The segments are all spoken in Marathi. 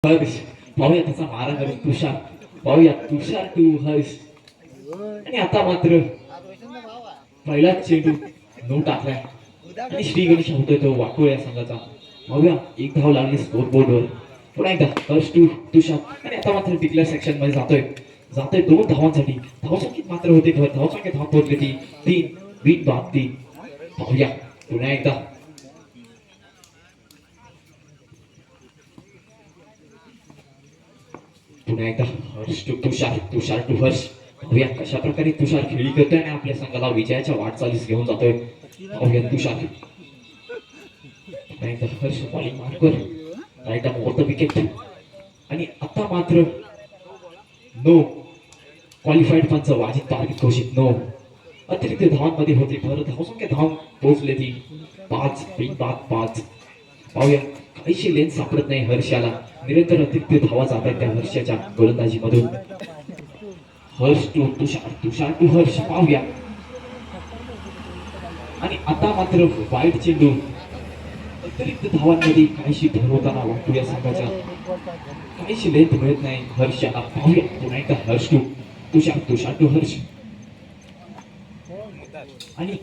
हर्ष पाहूया त्याचा मारा करून तुषार पाहूया तुषार टू हर्ष आणि आता मात्र पहिलाच चेंडू नो टाकलाय आणि श्री गणेश होतोय तो वाटोळ्या संघाचा. पाहूया एक धाव लागली स्कोर बोर्डवर. पुन्हा एकदा हर्ष टू तुषार आणि आता मात्र डिक्लेअर सेक्शन मध्ये जातोय जातोय 2 धावांसाठी. धावसंख्येत मात्र होते घर धावसंख्येत धाव पोहोचली ती 3 बीट बाद 3. पाहूया पुन्हा एकदा पुन्हा एकदा हर्ष टू तुषार तुषार टू हर्ष. पाहूया कशा प्रकारे तुषार खेळी करतोय आणि आपल्या संघाला विजयाच्या वाटचालीस घेऊन जातोय. पाहूया तुषार पुन्हा एकदा Harsh bowling marker right up over the wicket आणि आता मात्र नो क्वालिफाईड पंच वाजिद टार्गेट घोषित नो. अतिरिक्त धावांमध्ये होते भर धावसंख्या धाव पोहोचले ती 5 बिन बाद 5. पाहूया काहीशी लेन सापडत नाही हर्षाला. निरंतर अतिरिक्त धावा जात आहेत त्या हर्षाच्या गोलंदाजीमधून. Harsh to Tushar Tushar to Harsh. पाहूया आणि आता मात्र वाईट चेंडू अतिरिक्त धावांमध्ये काहीशी भर होताना वाटतो या संघाच्या. काहीशी लेंथ मिळत नाही हर्षाला. पाहूया पुन्हा एकदा हर्ष टू तुषार तुषार टू हर्ष आणि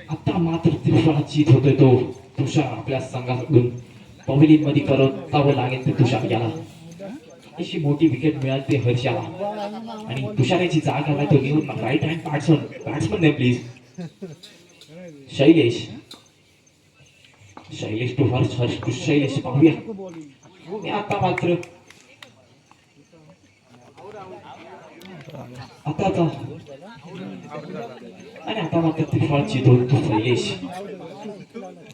आता मात्र त्रिफळा जीत होतोय तो तुषार आपल्या संघाकडून. पवेलियन मध्ये परतावं लागेल ते तुषार याला. अशी मोठी विकेट मिळाली ते हर्षाला आणि तुषाराची जागा आला तो घेऊन राईट हँड बॅट्समन ने please Shailesh Shailesh to Harsh Harsh to Shailesh. पाहूया आता मात्र आता आणि आता मात्र त्रिफळाची दोन तो शैलेश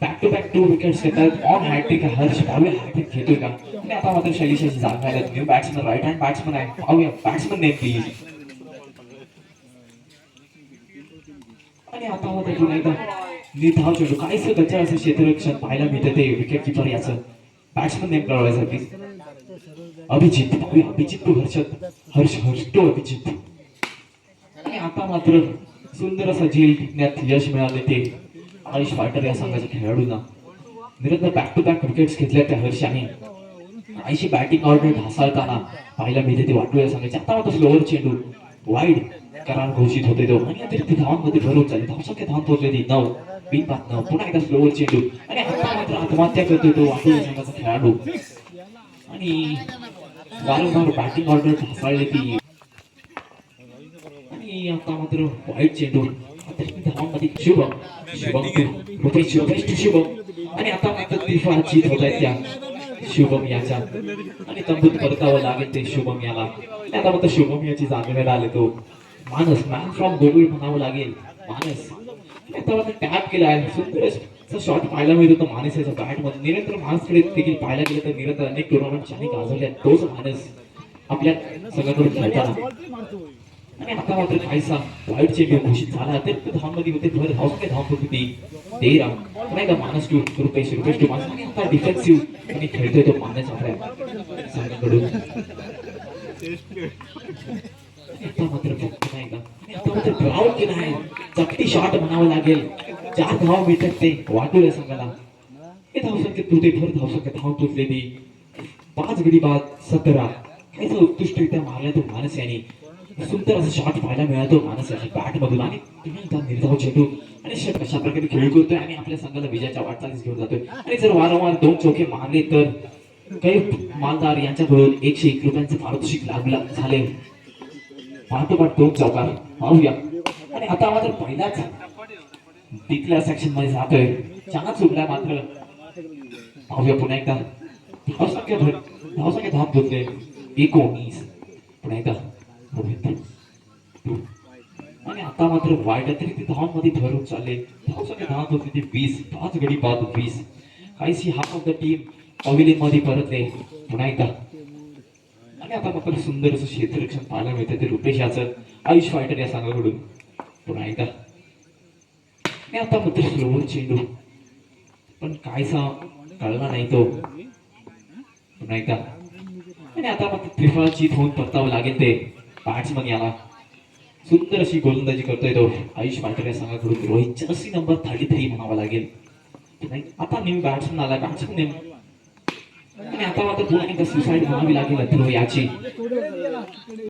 बॅक टू विकेट्स घेतात ऑन हॅट्रिक हर्ष. पाहूया हॅट्रिक घेतोय का. आणि आता मात्र शैलेशाची जागा आहे new batsman right hand batsman आहे. पाहूया बॅट्समन नेम प्लीज आणि आता मात्र पुन्हा एकदा निर्धाव चेंडू काहीच गच्चा असं क्षेत्ररक्षण पाहायला मिळतं ते विकेट किपर याचं. बॅट्समन नेम कळवायचं प्लीज. अभिजित. पाहूया अभिजित टू हर्षद हर्ष हर्ष टू अभिजित आणि आता मात्र सुंदर असं झेल टिकण्यात यश मिळाले ते आयुष फायटर या संघाच्या खेळाडूंना. निरंतर बॅक टू बॅक विकेट्स घेतल्या त्या हर्षाने. आईशी बॅटिंग ऑर्डर ढासळताना पाहायला मिळते ते वाटू या संघाचे. आता मात्र स्लोअर चेंडू वाईड करार घोषित होते तो आणि अतिरिक्त धावांमध्ये भर होत चालली. धावसंख्या धाव पोहोचले ती 9 बिन बाद 9. पुन्हा एकदा स्लोअर चेंडू आणि आता मात्र आत्महत्या करतोय तो वाटू या संघाचा खेळाडू आणि वारंवार बॅटिंग ऑर्डर ढासळली ती आणि आता मात्र वाईट चेंडू अतिरिक्त धावांमध्ये शुभम शुभम रुपेश टू शुभम आणि आता मात्र त्रिफळा जीत होत आहेत त्या शुभम याच्या आणि तंबूत परतावं लागेल ते शुभम याला. आता मात्र शुभम याची जागेवर आले तो मानस मॅन फ्रॉम गोकुळ म्हणावं लागेल मानस. आता मात्र टॅप केला आहे सुंदर शॉट पाहायला मिळत होता मानस याच्या बॅट मध्ये. निरंतर मानसकडे देखील पाहायला गेलं तर निरंतर अनेक टुर्नामेंट अनेक गाजवल्या तोच मानस आपल्या संघाकडून खेळताना. आणि आता मात्र काहीसा वाईट चेंडू घोषित झाला तर धावांमध्ये होते भर धावसंख्या धाव होती 13. पुन्हा एकदा मानस टू रुपेश टू मानस आणि आता डिफेन्सिव्ह आणि खेळतोय तो मानस आपल्या संघाकडून. आता मात्र पुन्हा एकदा आता मात्र ग्राउंड केला आहे चपटी शॉट म्हणावं लागेल. 4 धाव मिळतात ते वाटोळ्या संघाला. हे धावसंख्येत होते भर धावसंख्या धाव पोचले ती 5 गडी बाद 17. काहीसा उत्कृष्टरित्या मारला तो मानस याने. सुंदर असं शॉट पाहायला मिळतो मानसाच्या बॅट मधून आणि तुम्ही निर्धाव चेंडू आणि षट कशा प्रकारे खेळ करतोय आणि आपल्या संघाला विजयाच्या वाटचालीस घेऊन जातोय. आणि जर वारंवार 2 चौके मारले तर काही मालदार यांच्याकडून 101 रुपयांचे पारितोषिक लागला झाले. पाठोपाठ 2 चौकार. पाहूया आणि आता मात्र पहिलाच डिक्लेअर सेक्शन मध्ये जातोय. चान्स उडला मात्र. पाहूया पुन्हा एकदा धावसंख्या धाव पोचले 19. पुन्हा एकदा आणि आता मात्र वाईट अतिरिक्त धावांमध्ये भरून चालले. धावसंख्या धाव होती 20 5 गडी बाद 20. काहीशी half of the team pavilion मध्ये परतले पुन्हा एकदा आणि आता मात्र सुंदर असं क्षेत्ररक्षण पाहायला मिळतं ते रुपेश याचं आयुष फायटर या संघाकडून. पुन्हा एकदा आणि आता मात्र स्लोअर चेंडू पण काहीसा कळला नाही तो. पुन्हा एकदा आणि आता मात्र त्रिफळा जीत होऊन परतावं लागेल ते बॅट्समन याला. सुंदर अशी गोलंदाजी करतोय तो आयुष फायटर या संघाकडून. रोहित जर्सी नंबर 33 म्हणावा लागेल. आता न्यू बॅट्समन आला. बॅट्समन नेम आणि आता मात्र पुन्हा एकदा सुसाईड म्हणावी लागेल अथर्व याची.